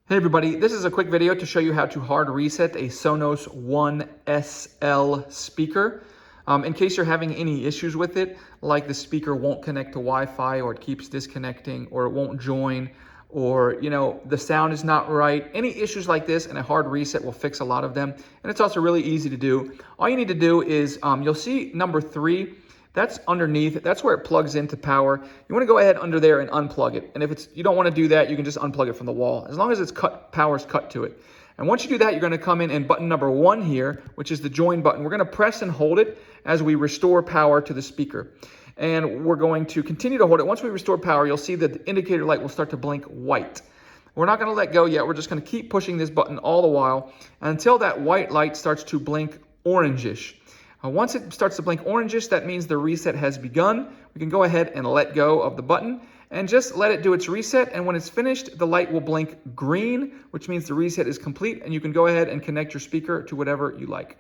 Hey everybody, this is a quick video to show you how to hard reset a Sonos One SL speaker. In case you're having any issues with it, like the speaker won't connect to Wi-Fi or it keeps disconnecting or it won't join or the sound is not right. Any issues like this and a hard reset will fix a lot of them. And it's also really easy to do. All you need to do is, you'll see number 3. That's underneath. That's where it plugs into power. You want to go ahead under there and unplug it. And if you don't want to do that, you can just unplug it from the wall, as long as power's cut to it. And once you do that, you're going to come in and button number 1 here, which is the join button. We're going to press and hold it as we restore power to the speaker. And we're going to continue to hold it. Once we restore power, you'll see that the indicator light will start to blink white. We're not going to let go yet. We're just going to keep pushing this button all the while until that white light starts to blink orangish. Once it starts to blink orangish, that means the reset has begun. We can go ahead and let go of the button and just let it do its reset. And when it's finished, the light will blink green, which means the reset is complete, and you can go ahead and connect your speaker to whatever you like.